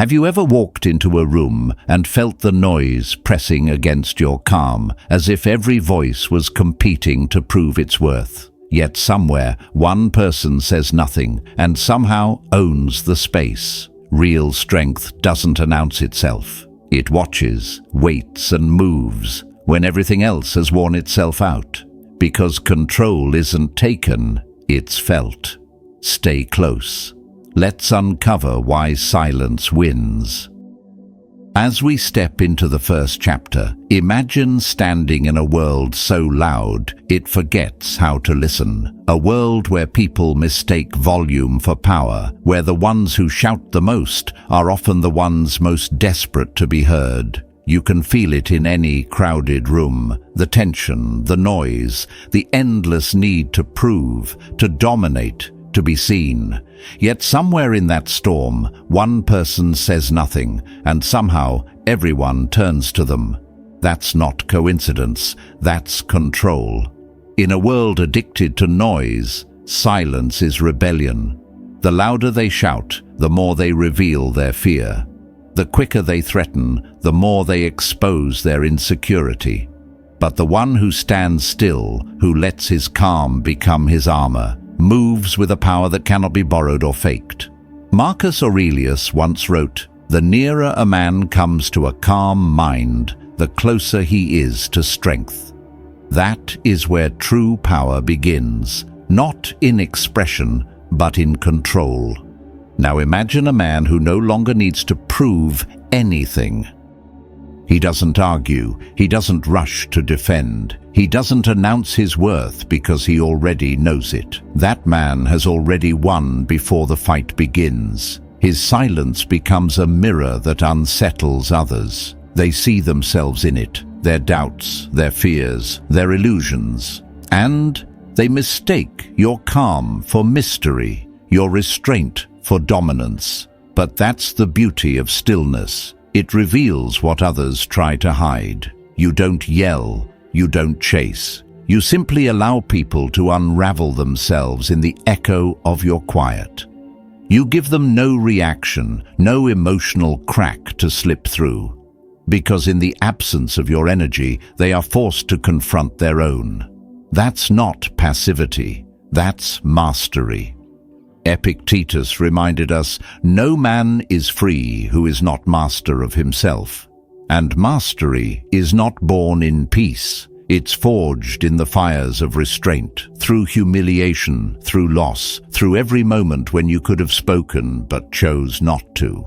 Have you ever walked into a room and felt the noise pressing against your calm, as if every voice was competing to prove its worth? Yet somewhere, one person says nothing and somehow owns the space. Real strength doesn't announce itself. It watches, waits, and moves when everything else has worn itself out. Because control isn't taken, it's felt. Stay close. Let's uncover why silence wins. As we step into the first chapter, imagine standing in a world so loud it forgets how to listen. A world where people mistake volume for power, where the ones who shout the most are often the ones most desperate to be heard. You can feel it in any crowded room, the tension, the noise, the endless need to prove, to dominate, to be seen. Yet somewhere in that storm, one person says nothing, and somehow everyone turns to them. That's not coincidence, that's control. In a world addicted to noise, silence is rebellion. The louder they shout, the more they reveal their fear. The quicker they threaten, the more they expose their insecurity. But the one who stands still, who lets his calm become his armor, moves with a power that cannot be borrowed or faked. Marcus Aurelius once wrote, "The nearer a man comes to a calm mind, the closer he is to strength." That is where true power begins, not in expression, but in control. Now imagine a man who no longer needs to prove anything. He doesn't argue, he doesn't rush to defend, he doesn't announce his worth because he already knows it. That man has already won before the fight begins. His silence becomes a mirror that unsettles others. They see themselves in it, their doubts, their fears, their illusions. And they mistake your calm for mystery, your restraint for dominance. But that's the beauty of stillness. It reveals what others try to hide. You don't yell, you don't chase. You simply allow people to unravel themselves in the echo of your quiet. You give them no reaction, no emotional crack to slip through. Because in the absence of your energy, they are forced to confront their own. That's not passivity, that's mastery. Epictetus reminded us, no man is free who is not master of himself. And mastery is not born in peace. It's forged in the fires of restraint, through humiliation, through loss, through every moment when you could have spoken but chose not to.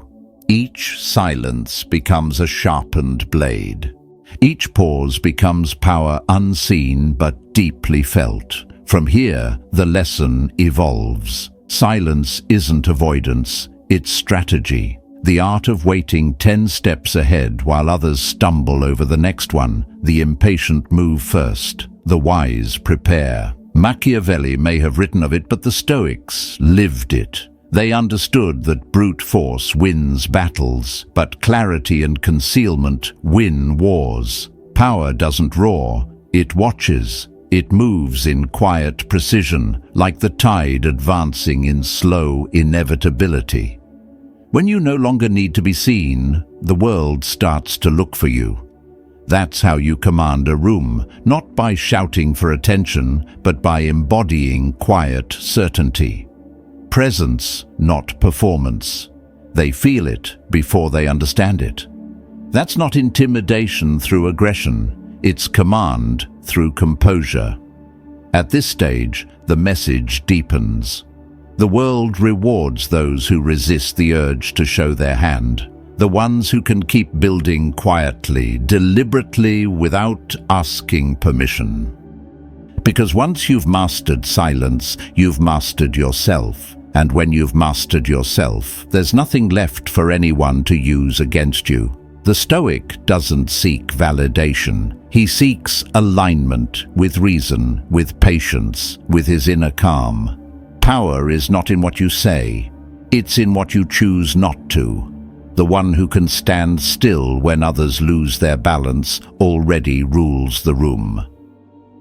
Each silence becomes a sharpened blade. Each pause becomes power unseen but deeply felt. From here, the lesson evolves. Silence isn't avoidance, it's strategy. The art of waiting 10 steps ahead while others stumble over the next one. The impatient move first, the wise prepare. Machiavelli may have written of it, but the Stoics lived it. They understood that brute force wins battles, but clarity and concealment win wars. Power doesn't roar, it watches. It moves in quiet precision, like the tide advancing in slow inevitability. When you no longer need to be seen, the world starts to look for you. That's how you command a room, not by shouting for attention, but by embodying quiet certainty. Presence, not performance. They feel it before they understand it. That's not intimidation through aggression. It's command through composure. At this stage, the message deepens. The world rewards those who resist the urge to show their hand, the ones who can keep building quietly, deliberately, without asking permission. Because once you've mastered silence, you've mastered yourself. And when you've mastered yourself, there's nothing left for anyone to use against you. The Stoic doesn't seek validation. He seeks alignment with reason, with patience, with his inner calm. Power is not in what you say, it's in what you choose not to. The one who can stand still when others lose their balance already rules the room.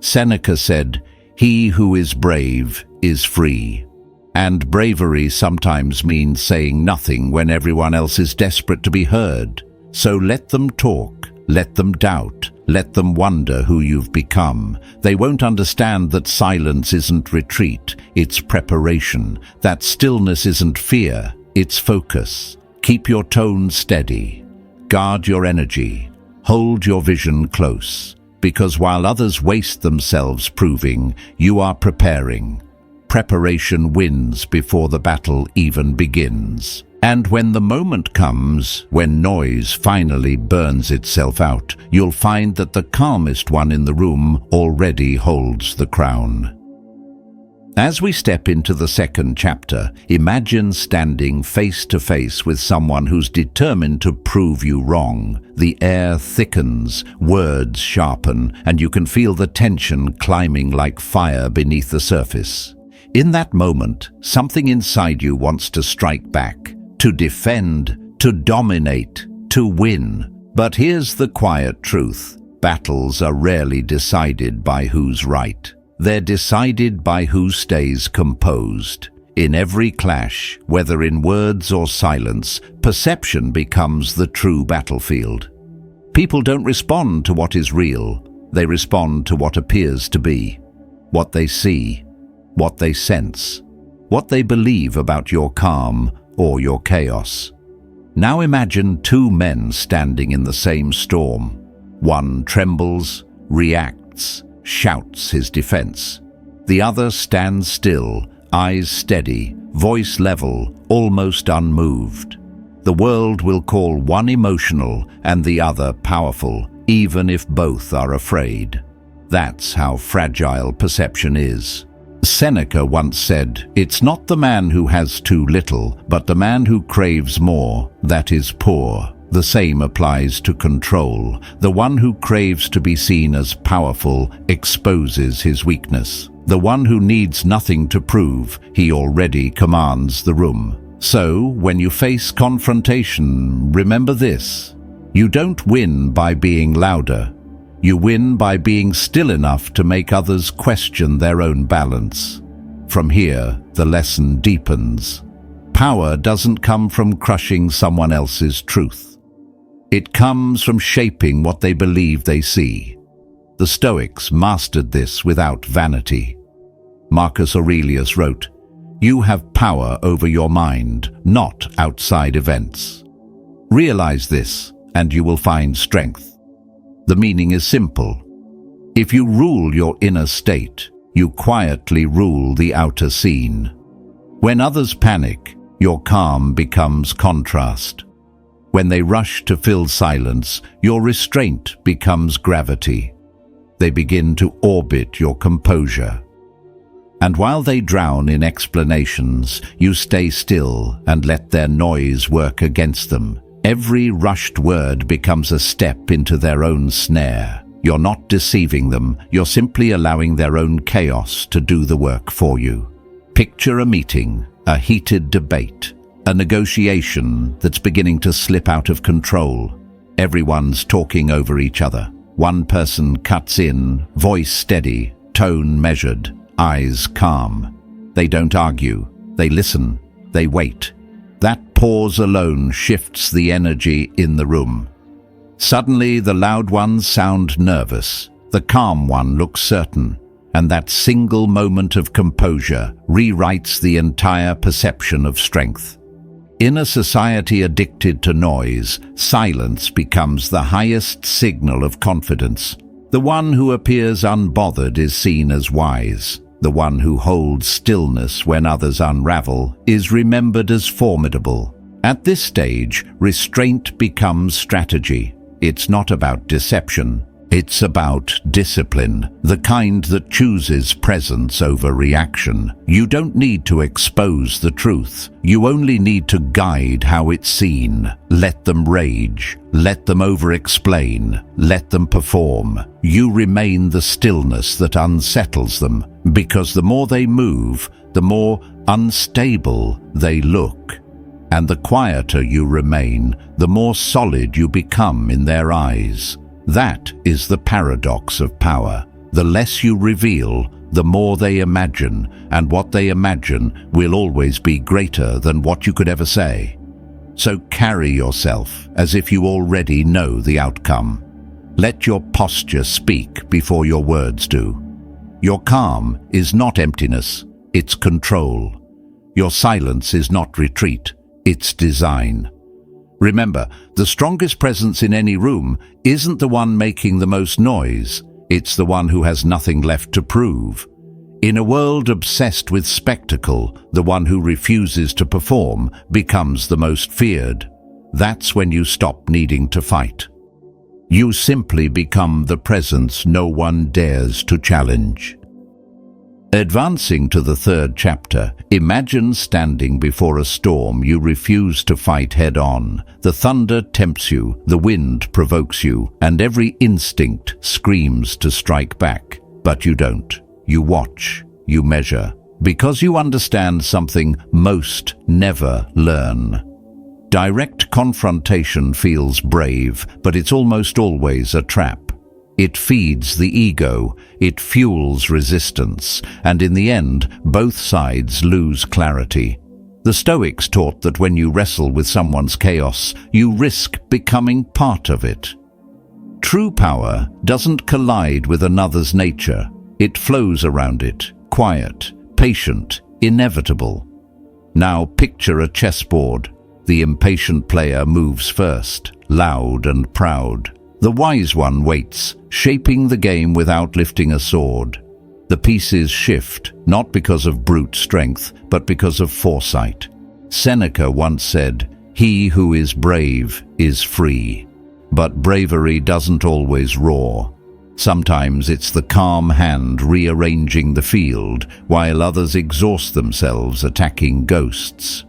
Seneca said, "He who is brave is free." And bravery sometimes means saying nothing when everyone else is desperate to be heard. So let them talk, let them doubt, let them wonder who you've become. They won't understand that silence isn't retreat, it's preparation. That stillness isn't fear, it's focus. Keep your tone steady. Guard your energy. Hold your vision close. Because while others waste themselves proving, you are preparing. Preparation wins before the battle even begins. And when the moment comes, when noise finally burns itself out, you'll find that the calmest one in the room already holds the crown. As we step into the second chapter, imagine standing face to face with someone who's determined to prove you wrong. The air thickens, words sharpen, and you can feel the tension climbing like fire beneath the surface. In that moment, something inside you wants to strike back, to defend, to dominate, to win. But here's the quiet truth. Battles are rarely decided by who's right. They're decided by who stays composed. In every clash, whether in words or silence, perception becomes the true battlefield. People don't respond to what is real. They respond to what appears to be, what they see, what they sense, what they believe about your calm or your chaos. Now imagine two men standing in the same storm. One trembles, reacts, shouts his defense. The other stands still, eyes steady, voice level, almost unmoved. The world will call one emotional and the other powerful, even if both are afraid. That's how fragile perception is. Seneca once said, "It's not the man who has too little, but the man who craves more, that is poor." The same applies to control. The one who craves to be seen as powerful exposes his weakness. The one who needs nothing to prove, he already commands the room. So, when you face confrontation, remember this. You don't win by being louder. You win by being still enough to make others question their own balance. From here, the lesson deepens. Power doesn't come from crushing someone else's truth. It comes from shaping what they believe they see. The Stoics mastered this without vanity. Marcus Aurelius wrote, "You have power over your mind, not outside events." Realize this, and you will find strength. The meaning is simple. If you rule your inner state, you quietly rule the outer scene. When others panic, your calm becomes contrast. When they rush to fill silence, your restraint becomes gravity. They begin to orbit your composure. And while they drown in explanations, you stay still and let their noise work against them. Every rushed word becomes a step into their own snare. You're not deceiving them, you're simply allowing their own chaos to do the work for you. Picture a meeting, a heated debate, a negotiation that's beginning to slip out of control. Everyone's talking over each other. One person cuts in, voice steady, tone measured, eyes calm. They don't argue, they listen, they wait. That pause alone shifts the energy in the room. Suddenly, the loud ones sound nervous, the calm one looks certain, and that single moment of composure rewrites the entire perception of strength. In a society addicted to noise, silence becomes the highest signal of confidence. The one who appears unbothered is seen as wise. The one who holds stillness when others unravel is remembered as formidable. At this stage, restraint becomes strategy. It's not about deception. It's about discipline, the kind that chooses presence over reaction. You don't need to expose the truth. You only need to guide how it's seen. Let them rage. Let them over-explain. Let them perform. You remain the stillness that unsettles them, because the more they move, the more unstable they look. And the quieter you remain, the more solid you become in their eyes. That is the paradox of power. The less you reveal, the more they imagine, and what they imagine will always be greater than what you could ever say. So carry yourself as if you already know the outcome. Let your posture speak before your words do. Your calm is not emptiness, it's control. Your silence is not retreat, it's design. Remember, the strongest presence in any room isn't the one making the most noise, it's the one who has nothing left to prove. In a world obsessed with spectacle, the one who refuses to perform becomes the most feared. That's when you stop needing to fight. You simply become the presence no one dares to challenge. Advancing to the third chapter, imagine standing before a storm you refuse to fight head-on. The thunder tempts you, the wind provokes you, and every instinct screams to strike back. But you don't. You watch, you measure, because you understand something most never learn. Direct confrontation feels brave, but it's almost always a trap. It feeds the ego, it fuels resistance, and in the end, both sides lose clarity. The Stoics taught that when you wrestle with someone's chaos, you risk becoming part of it. True power doesn't collide with another's nature. It flows around it, quiet, patient, inevitable. Now picture a chessboard. The impatient player moves first, loud and proud. The wise one waits, shaping the game without lifting a sword. The pieces shift, not because of brute strength, but because of foresight. Seneca once said, "He who is brave is free." But bravery doesn't always roar. Sometimes it's the calm hand rearranging the field, while others exhaust themselves attacking ghosts.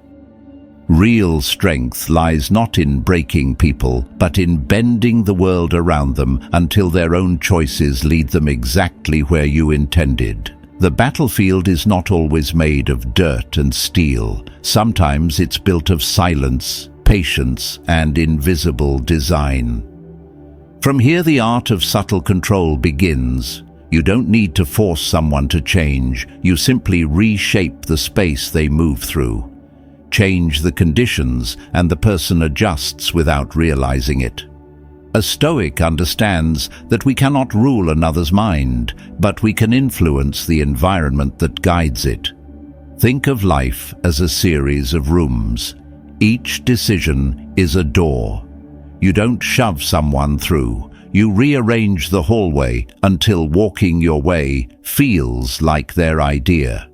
Real strength lies not in breaking people, but in bending the world around them until their own choices lead them exactly where you intended. The battlefield is not always made of dirt and steel. Sometimes it's built of silence, patience, and invisible design. From here, the art of subtle control begins. You don't need to force someone to change. You simply reshape the space they move through. Change the conditions, and the person adjusts without realizing it. A Stoic understands that we cannot rule another's mind, but we can influence the environment that guides it. Think of life as a series of rooms. Each decision is a door. You don't shove someone through. You rearrange the hallway until walking your way feels like their idea.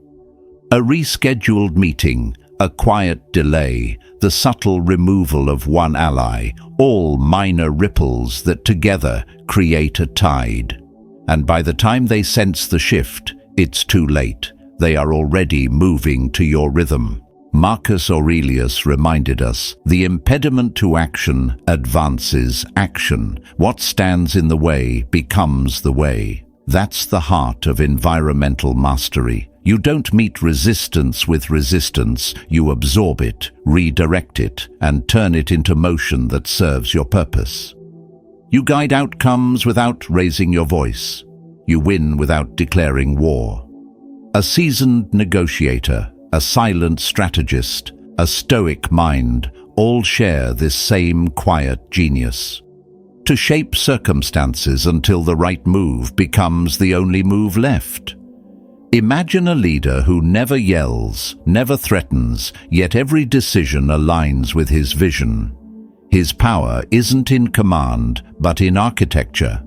A rescheduled meeting, a quiet delay, the subtle removal of one ally, all minor ripples that together create a tide. And by the time they sense the shift, it's too late. They are already moving to your rhythm. Marcus Aurelius reminded us, the impediment to action advances action. What stands in the way becomes the way. That's the heart of environmental mastery. You don't meet resistance with resistance, you absorb it, redirect it, and turn it into motion that serves your purpose. You guide outcomes without raising your voice. You win without declaring war. A seasoned negotiator, a silent strategist, a stoic mind, all share this same quiet genius. To shape circumstances until the right move becomes the only move left. Imagine a leader who never yells, never threatens, yet every decision aligns with his vision. His power isn't in command, but in architecture.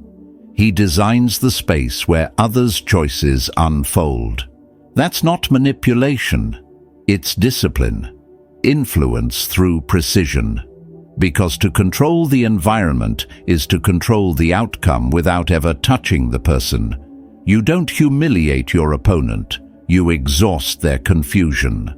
He designs the space where others' choices unfold. That's not manipulation, it's discipline, influence through precision. Because to control the environment is to control the outcome without ever touching the person. You don't humiliate your opponent, you exhaust their confusion.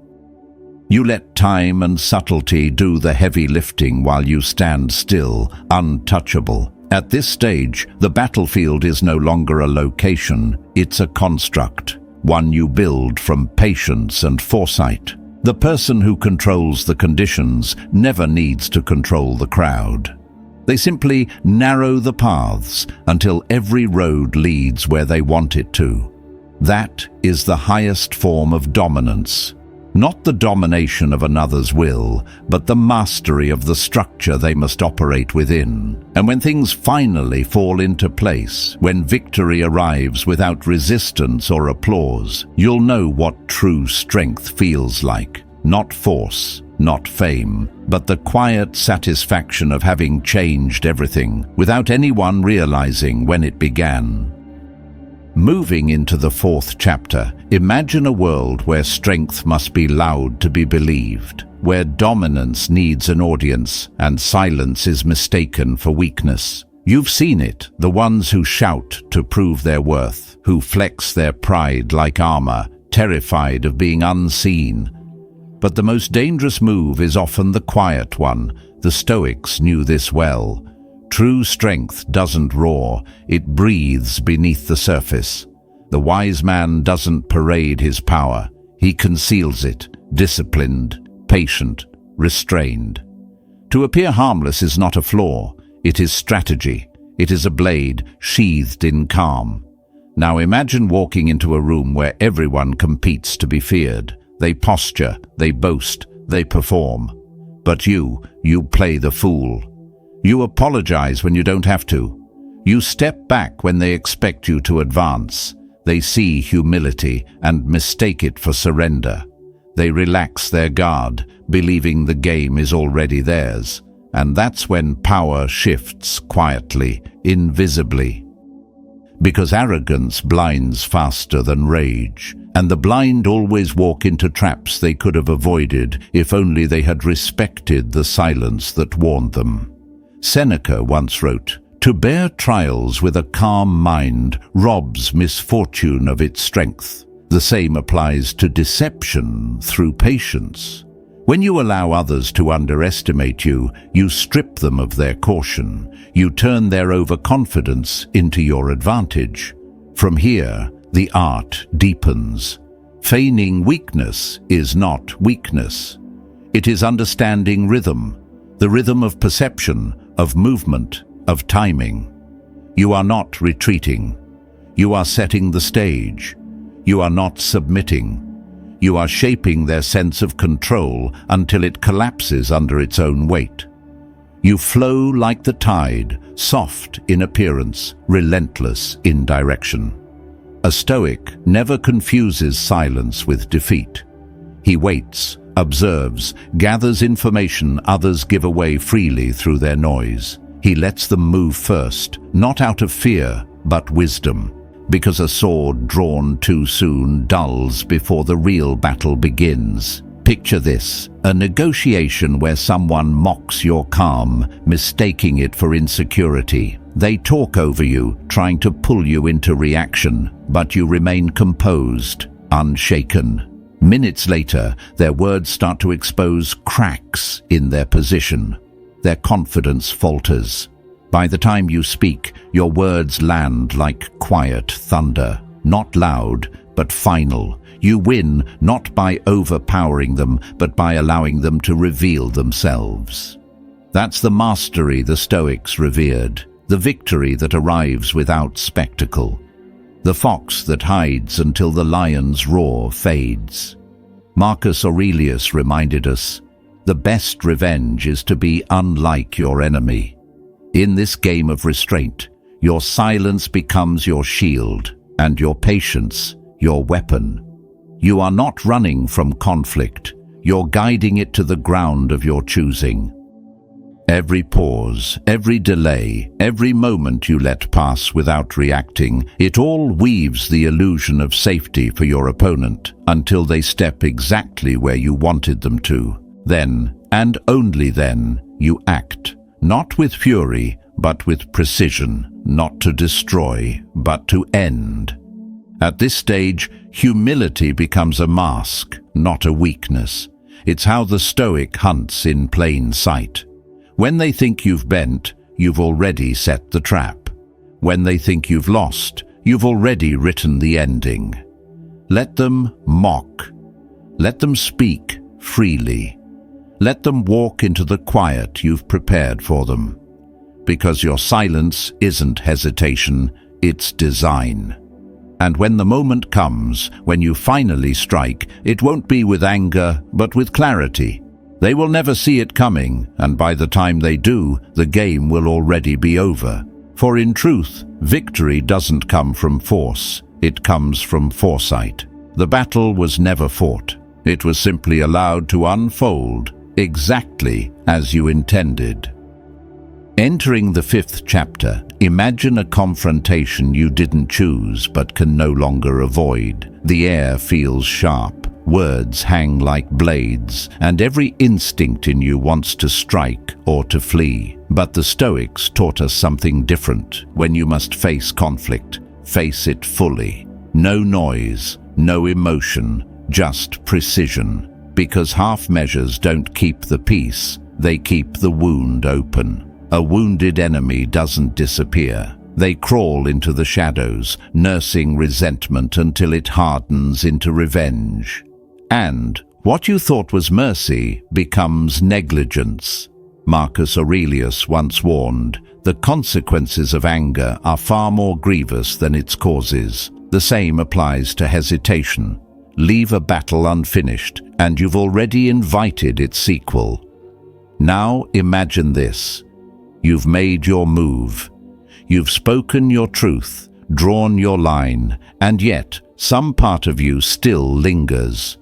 You let time and subtlety do the heavy lifting while you stand still, untouchable. At this stage, the battlefield is no longer a location, it's a construct, one you build from patience and foresight. The person who controls the conditions never needs to control the crowd. They simply narrow the paths until every road leads where they want it to. That is the highest form of dominance. Not the domination of another's will, but the mastery of the structure they must operate within. And when things finally fall into place, when victory arrives without resistance or applause, you'll know what true strength feels like. Not force, not fame, but the quiet satisfaction of having changed everything, without anyone realizing when it began. Moving into the 4th chapter, imagine a world where strength must be loud to be believed, where dominance needs an audience and silence is mistaken for weakness. You've seen it, the ones who shout to prove their worth, who flex their pride like armor, terrified of being unseen. But the most dangerous move is often the quiet one. The Stoics knew this well. True strength doesn't roar, it breathes beneath the surface. The wise man doesn't parade his power, he conceals it, disciplined, patient, restrained. To appear harmless is not a flaw, it is strategy. It is a blade sheathed in calm. Now imagine walking into a room where everyone competes to be feared. They posture, they boast, they perform. But you play the fool. You apologize when you don't have to. You step back when they expect you to advance. They see humility and mistake it for surrender. They relax their guard, believing the game is already theirs. And that's when power shifts quietly, invisibly. Because arrogance blinds faster than rage, and the blind always walk into traps they could have avoided if only they had respected the silence that warned them. Seneca once wrote, "To bear trials with a calm mind robs misfortune of its strength." The same applies to deception through patience. When you allow others to underestimate you, you strip them of their caution. You turn their overconfidence into your advantage. From here, the art deepens. Feigning weakness is not weakness. It is understanding rhythm, the rhythm of perception, of movement, of timing. You are not retreating. You are setting the stage. You are not submitting. You are shaping their sense of control until it collapses under its own weight. You flow like the tide, soft in appearance, relentless in direction. A Stoic never confuses silence with defeat. He waits, observes, gathers information others give away freely through their noise. He lets them move first, not out of fear, but wisdom. Because a sword drawn too soon dulls before the real battle begins. Picture this, a negotiation where someone mocks your calm, mistaking it for insecurity. They talk over you, trying to pull you into reaction, but you remain composed, unshaken. Minutes later, their words start to expose cracks in their position. Their confidence falters. By the time you speak, your words land like quiet thunder, not loud, but final. You win not by overpowering them, but by allowing them to reveal themselves. That's the mastery the Stoics revered, the victory that arrives without spectacle, the fox that hides until the lion's roar fades. Marcus Aurelius reminded us, the best revenge is to be unlike your enemy. In this game of restraint, your silence becomes your shield, and your patience your weapon. You are not running from conflict, you're guiding it to the ground of your choosing. Every pause, every delay, every moment you let pass without reacting, it all weaves the illusion of safety for your opponent until they step exactly where you wanted them to. Then, and only then, you act, not with fury, but with precision, not to destroy, but to end. At this stage, humility becomes a mask, not a weakness. It's how the Stoic hunts in plain sight. When they think you've bent, you've already set the trap. When they think you've lost, you've already written the ending. Let them mock. Let them speak freely. Let them walk into the quiet you've prepared for them. Because your silence isn't hesitation, it's design. And when the moment comes, when you finally strike, it won't be with anger, but with clarity. They will never see it coming, and by the time they do, the game will already be over. For in truth, victory doesn't come from force, it comes from foresight. The battle was never fought. It was simply allowed to unfold exactly as you intended. Entering the 5th chapter, imagine a confrontation you didn't choose but can no longer avoid. The air feels sharp, words hang like blades, and every instinct in you wants to strike or to flee. But the Stoics taught us something different. When you must face conflict, face it fully. No noise, no emotion, just precision. Because half measures don't keep the peace, they keep the wound open. A wounded enemy doesn't disappear. They crawl into the shadows, nursing resentment until it hardens into revenge. And what you thought was mercy becomes negligence. Marcus Aurelius once warned, "The consequences of anger are far more grievous than its causes." The same applies to hesitation. Leave a battle unfinished, and you've already invited its sequel. Now imagine this. You've made your move. You've spoken your truth, drawn your line, and yet some part of you still lingers.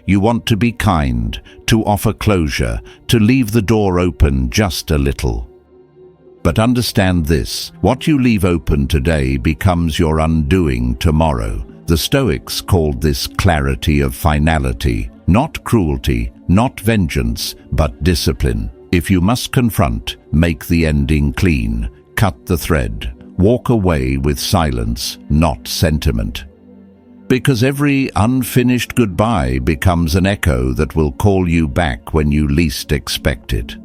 You want to be kind, to offer closure, to leave the door open just a little. But understand this, what you leave open today becomes your undoing tomorrow. The Stoics called this clarity of finality, not cruelty, not vengeance, but discipline. If you must confront, make the ending clean, cut the thread, walk away with silence, not sentiment. Because every unfinished goodbye becomes an echo that will call you back when you least expect it.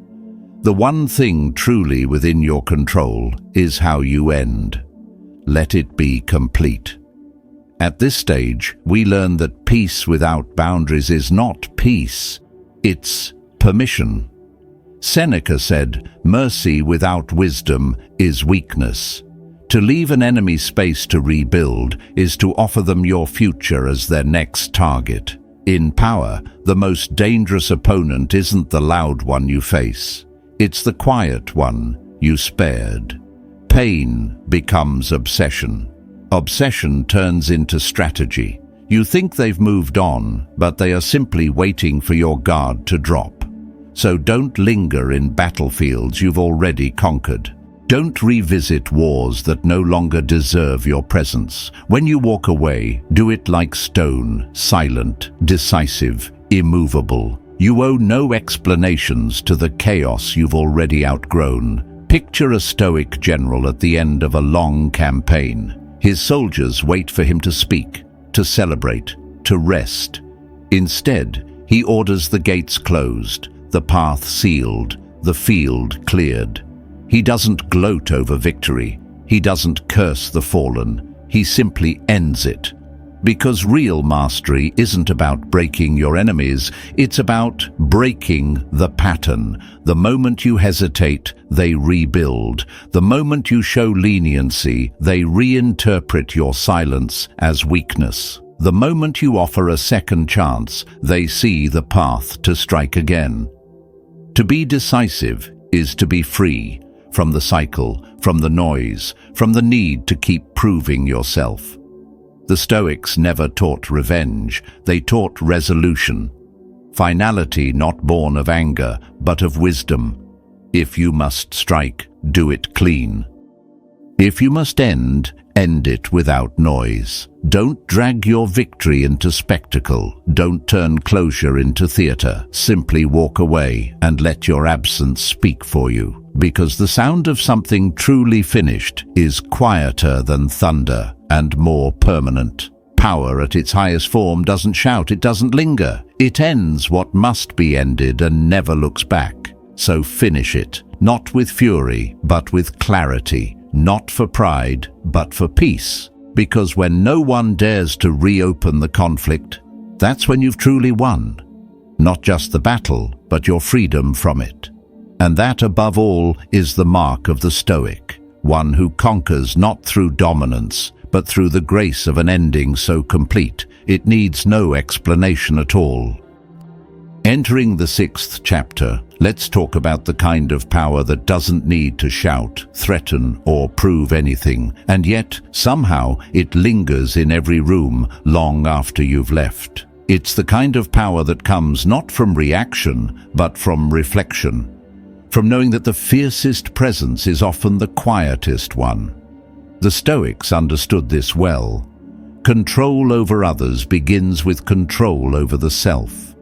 The one thing truly within your control is how you end. Let it be complete. At this stage, we learn that peace without boundaries is not peace, it's permission. Seneca said, "Mercy without wisdom is weakness." To leave an enemy space to rebuild is to offer them your future as their next target. In power, the most dangerous opponent isn't the loud one you face. It's the quiet one you spared. Pain becomes obsession. Obsession turns into strategy. You think they've moved on, but they are simply waiting for your guard to drop. So don't linger in battlefields you've already conquered. Don't revisit wars that no longer deserve your presence. When you walk away, do it like stone, silent, decisive, immovable. You owe no explanations to the chaos you've already outgrown. Picture a Stoic general at the end of a long campaign. His soldiers wait for him to speak, to celebrate, to rest. Instead, he orders the gates closed, the path sealed, the field cleared. He doesn't gloat over victory. He doesn't curse the fallen. He simply ends it. Because real mastery isn't about breaking your enemies, it's about breaking the pattern. The moment you hesitate, they rebuild. The moment you show leniency, they reinterpret your silence as weakness. The moment you offer a second chance, they see the path to strike again. To be decisive is to be free from the cycle, from the noise, from the need to keep proving yourself. The Stoics never taught revenge, they taught resolution. Finality not born of anger, but of wisdom. If you must strike, do it clean. If you must end it without noise. Don't drag your victory into spectacle. Don't turn closure into theater. Simply walk away and let your absence speak for you. Because the sound of something truly finished is quieter than thunder and more permanent. Power at its highest form doesn't shout, it doesn't linger. It ends what must be ended and never looks back. So finish it, not with fury, but with clarity. Not for pride, but for peace. Because when no one dares to reopen the conflict, that's when you've truly won. Not just the battle, but your freedom from it. And that, above all, is the mark of the Stoic. One who conquers not through dominance, but through the grace of an ending so complete, it needs no explanation at all. Entering the 6th chapter, let's talk about the kind of power that doesn't need to shout, threaten, or prove anything, and yet, somehow, it lingers in every room long after you've left. It's the kind of power that comes not from reaction, but from reflection. From knowing that the fiercest presence is often the quietest one. The Stoics understood this well. Control over others begins with control over the self.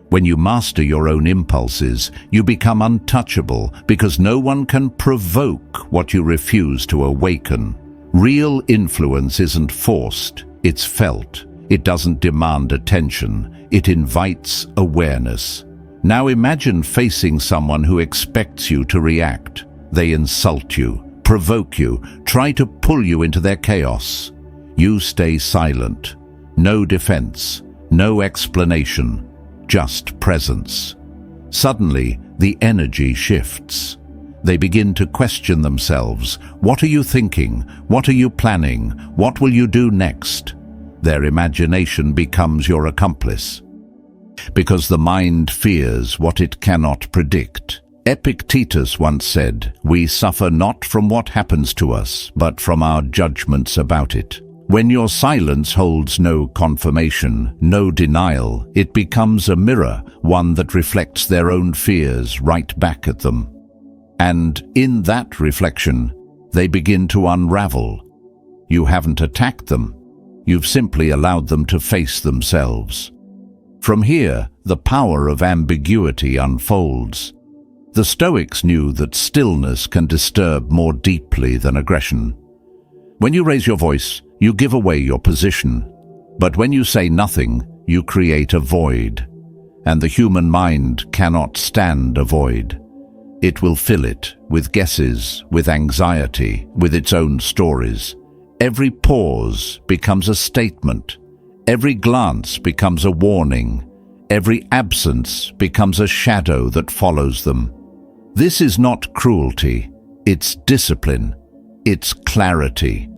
When you master your own impulses, you become untouchable because no one can provoke what you refuse to awaken. Real influence isn't forced, it's felt. It doesn't demand attention, it invites awareness. Now imagine facing someone who expects you to react. They insult you, provoke you, try to pull you into their chaos. You stay silent. No defense, no explanation. Just presence. Suddenly, the energy shifts. They begin to question themselves. What are you thinking? What are you planning? What will you do next? Their imagination becomes your accomplice. Because the mind fears what it cannot predict. Epictetus once said, "We suffer not from what happens to us, but from our judgments about it." When your silence holds no confirmation, no denial, it becomes a mirror, one that reflects their own fears right back at them. And in that reflection, they begin to unravel. You haven't attacked them. You've simply allowed them to face themselves. From here, the power of ambiguity unfolds. The Stoics knew that stillness can disturb more deeply than aggression. When you raise your voice, you give away your position. But when you say nothing, you create a void. And the human mind cannot stand a void. It will fill it with guesses, with anxiety, with its own stories. Every pause becomes a statement. Every glance becomes a warning. Every absence becomes a shadow that follows them. This is not cruelty. It's discipline. It's clarity.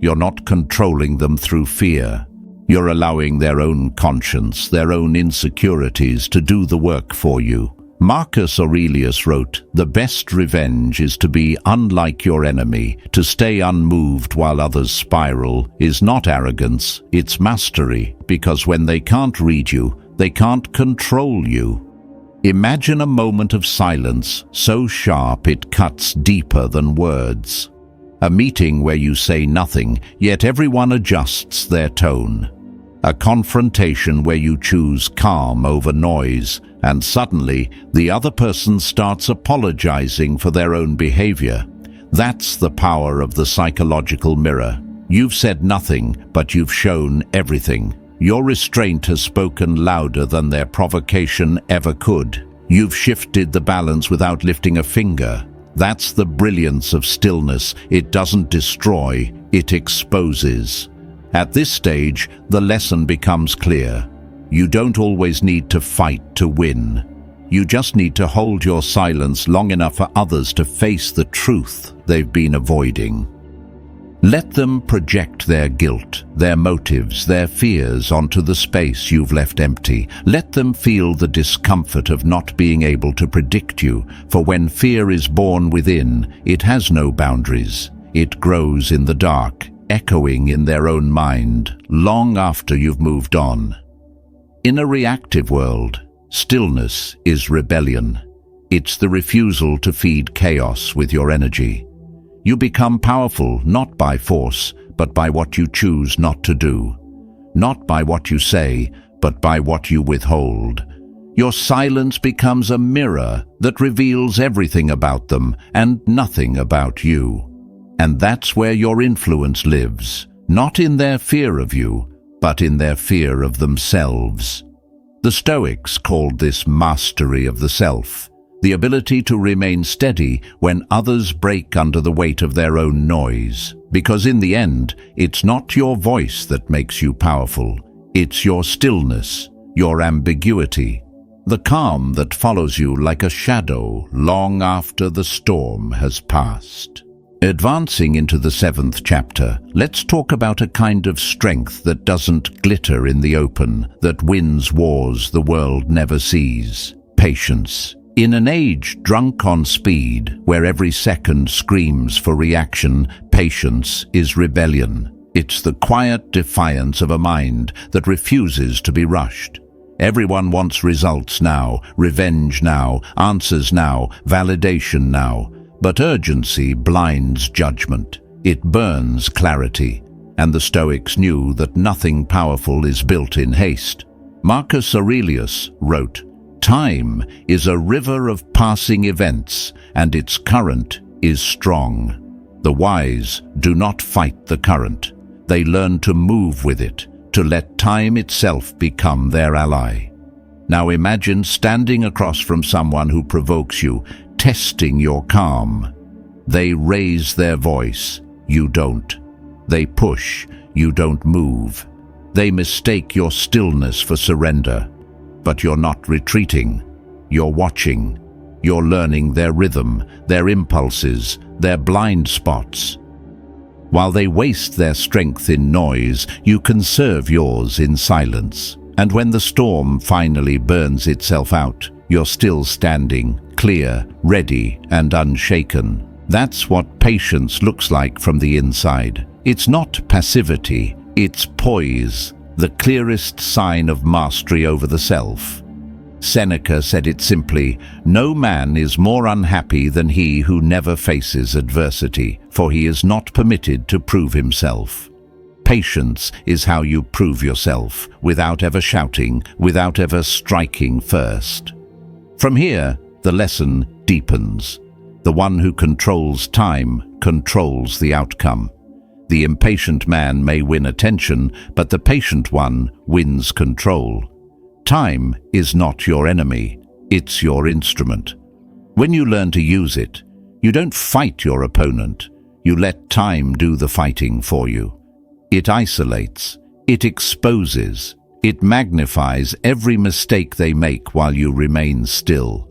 You're not controlling them through fear. You're allowing their own conscience, their own insecurities to do the work for you. Marcus Aurelius wrote, "The best revenge is to be unlike your enemy. To stay unmoved while others spiral is not arrogance, it's mastery, because when they can't read you, they can't control you." Imagine a moment of silence so sharp it cuts deeper than words. A meeting where you say nothing, yet everyone adjusts their tone. A confrontation where you choose calm over noise, and suddenly the other person starts apologizing for their own behavior. That's the power of the psychological mirror. You've said nothing, but you've shown everything. Your restraint has spoken louder than their provocation ever could. You've shifted the balance without lifting a finger. That's the brilliance of stillness. It doesn't destroy, it exposes. At this stage, the lesson becomes clear. You don't always need to fight to win. You just need to hold your silence long enough for others to face the truth they've been avoiding. Let them project their guilt, their motives, their fears onto the space you've left empty. Let them feel the discomfort of not being able to predict you, for when fear is born within, it has no boundaries. It grows in the dark, echoing in their own mind, long after you've moved on. In a reactive world, stillness is rebellion. It's the refusal to feed chaos with your energy. You become powerful not by force, but by what you choose not to do. Not by what you say, but by what you withhold. Your silence becomes a mirror that reveals everything about them and nothing about you. And that's where your influence lives, not in their fear of you, but in their fear of themselves. The Stoics called this mastery of the self. The ability to remain steady when others break under the weight of their own noise. Because in the end, it's not your voice that makes you powerful. It's your stillness, your ambiguity, the calm that follows you like a shadow long after the storm has passed. Advancing into the 7th chapter, let's talk about a kind of strength that doesn't glitter in the open, that wins wars the world never sees. Patience. In an age drunk on speed, where every second screams for reaction, patience is rebellion. It's the quiet defiance of a mind that refuses to be rushed. Everyone wants results now, revenge now, answers now, validation now. But urgency blinds judgment. It burns clarity. And the Stoics knew that nothing powerful is built in haste. Marcus Aurelius wrote, "Time is a river of passing events, and its current is strong. The wise do not fight the current. They learn to move with it, to let time itself become their ally." Now imagine standing across from someone who provokes you, testing your calm. They raise their voice, you don't. They push, you don't move. They mistake your stillness for surrender. But you're not retreating. You're watching. You're learning their rhythm, their impulses, their blind spots. While they waste their strength in noise, you conserve yours in silence. And when the storm finally burns itself out, you're still standing, clear, ready, and unshaken. That's what patience looks like from the inside. It's not passivity, it's poise, the clearest sign of mastery over the self. Seneca said it simply, "No man is more unhappy than he who never faces adversity, for he is not permitted to prove himself." Patience is how you prove yourself, without ever shouting, without ever striking first. From here, the lesson deepens. The one who controls time controls the outcome. The impatient man may win attention, but the patient one wins control. Time is not your enemy, it's your instrument. When you learn to use it, you don't fight your opponent, you let time do the fighting for you. It isolates, it exposes, it magnifies every mistake they make while you remain still.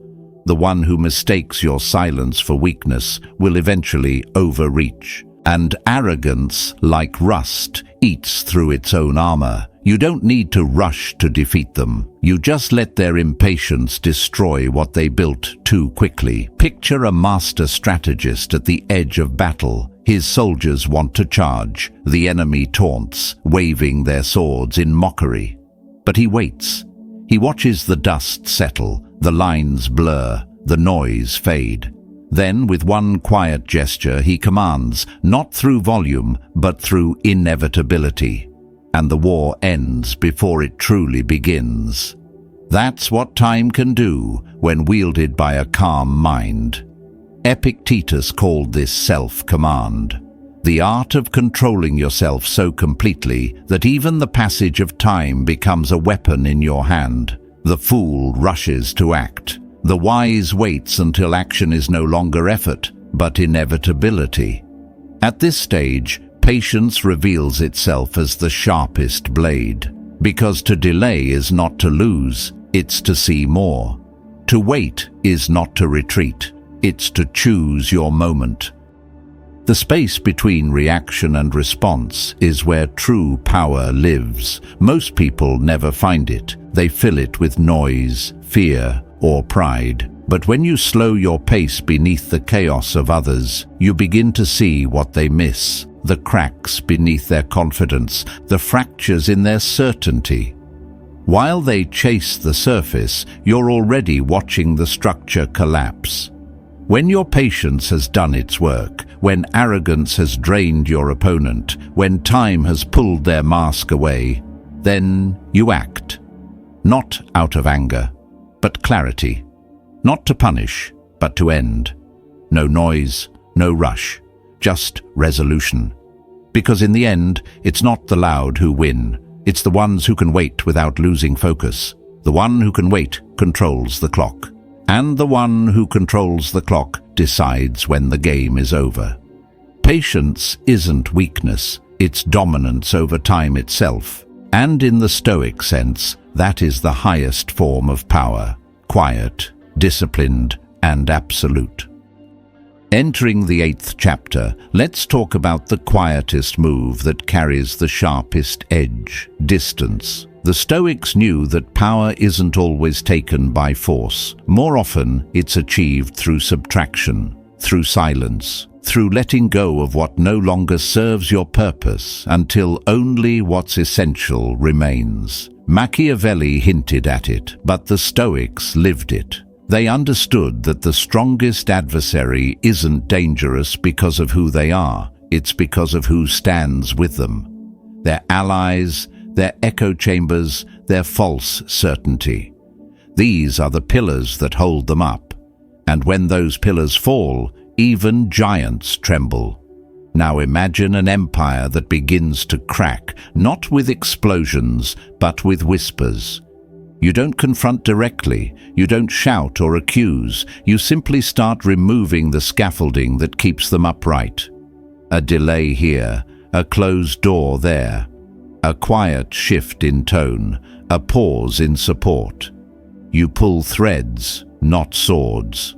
The one who mistakes your silence for weakness will eventually overreach. And arrogance, like rust, eats through its own armor. You don't need to rush to defeat them. You just let their impatience destroy what they built too quickly. Picture a master strategist at the edge of battle. His soldiers want to charge. The enemy taunts, waving their swords in mockery. But he waits. He watches the dust settle, the lines blur, the noise fade. Then, with one quiet gesture, he commands, not through volume, but through inevitability. And the war ends before it truly begins. That's what time can do when wielded by a calm mind. Epictetus called this self-command, the art of controlling yourself so completely that even the passage of time becomes a weapon in your hand. The fool rushes to act. The wise waits until action is no longer effort, but inevitability. At this stage, patience reveals itself as the sharpest blade, because to delay is not to lose, it's to see more. To wait is not to retreat, it's to choose your moment. The space between reaction and response is where true power lives. Most people never find it. They fill it with noise, fear, or pride. But when you slow your pace beneath the chaos of others, you begin to see what they miss, the cracks beneath their confidence, the fractures in their certainty. While they chase the surface, you're already watching the structure collapse. When your patience has done its work, when arrogance has drained your opponent, when time has pulled their mask away, then you act. Not out of anger, but clarity. Not to punish, but to end. No noise, no rush, just resolution. Because in the end, it's not the loud who win. It's the ones who can wait without losing focus. The one who can wait controls the clock. And the one who controls the clock decides when the game is over. Patience isn't weakness, it's dominance over time itself. And in the Stoic sense, that is the highest form of power, quiet, disciplined, and absolute. Entering the 8th chapter, let's talk about the quietest move that carries the sharpest edge: distance. The Stoics knew that power isn't always taken by force. More often, it's achieved through subtraction, through silence, through letting go of what no longer serves your purpose until only what's essential remains. Machiavelli hinted at it, but the Stoics lived it. They understood that the strongest adversary isn't dangerous because of who they are, it's because of who stands with them. Their allies, their echo chambers, their false certainty. These are the pillars that hold them up. And when those pillars fall, even giants tremble. Now imagine an empire that begins to crack, not with explosions, but with whispers. You don't confront directly, you don't shout or accuse, you simply start removing the scaffolding that keeps them upright. A delay here, a closed door there, a quiet shift in tone, a pause in support. You pull threads, not swords.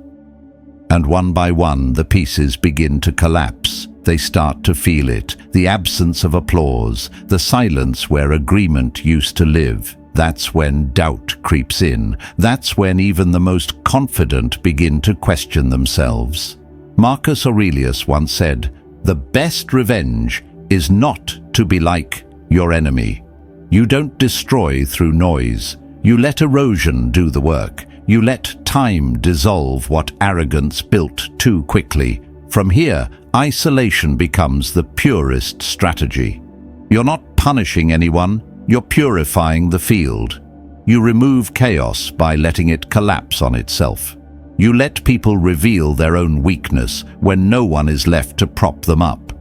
And one by one, the pieces begin to collapse. They start to feel it, the absence of applause, the silence where agreement used to live. That's when doubt creeps in. That's when even the most confident begin to question themselves. Marcus Aurelius once said, "The best revenge is not to be like your enemy." You don't destroy through noise. You let erosion do the work. You let time dissolve what arrogance built too quickly. From here, isolation becomes the purest strategy. You're not punishing anyone, you're purifying the field. You remove chaos by letting it collapse on itself. You let people reveal their own weakness when no one is left to prop them up.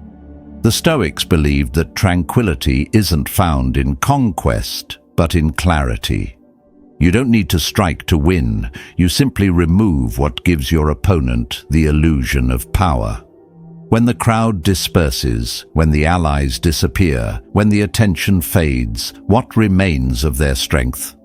The Stoics believed that tranquility isn't found in conquest, but in clarity. You don't need to strike to win, you simply remove what gives your opponent the illusion of power. When the crowd disperses, when the allies disappear, when the attention fades, what remains of their strength?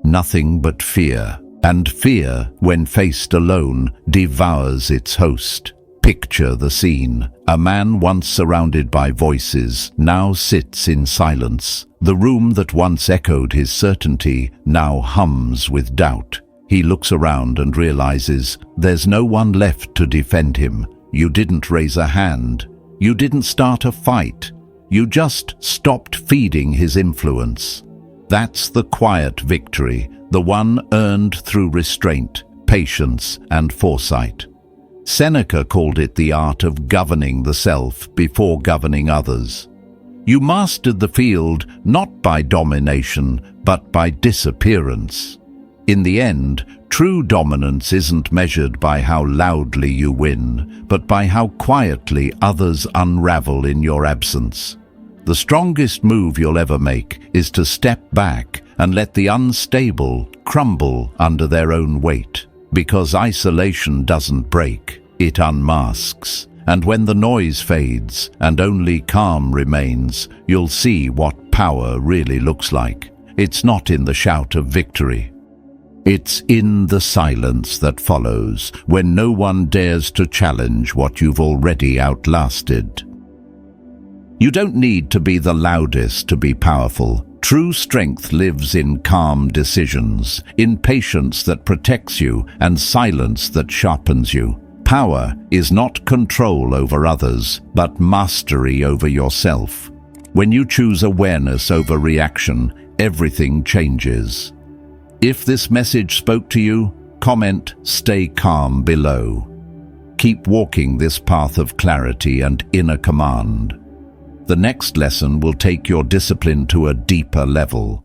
Nothing but fear. And fear, when faced alone, devours its host. Picture the scene. A man once surrounded by voices now sits in silence. The room that once echoed his certainty now hums with doubt. He looks around and realizes there's no one left to defend him. You didn't raise a hand. You didn't start a fight. You just stopped feeding his influence. That's the quiet victory, the one earned through restraint, patience, and foresight. Seneca called it the art of governing the self before governing others. You mastered the field not by domination, but by disappearance. In the end, true dominance isn't measured by how loudly you win, but by how quietly others unravel in your absence. The strongest move you'll ever make is to step back and let the unstable crumble under their own weight. Because isolation doesn't break, it unmasks. And when the noise fades and only calm remains, you'll see what power really looks like. It's not in the shout of victory. It's in the silence that follows, when no one dares to challenge what you've already outlasted. You don't need to be the loudest to be powerful. True strength lives in calm decisions, in patience that protects you and silence that sharpens you. Power is not control over others, but mastery over yourself. When you choose awareness over reaction, everything changes. If this message spoke to you, comment "Stay calm" below. Keep walking this path of clarity and inner command. The next lesson will take your discipline to a deeper level.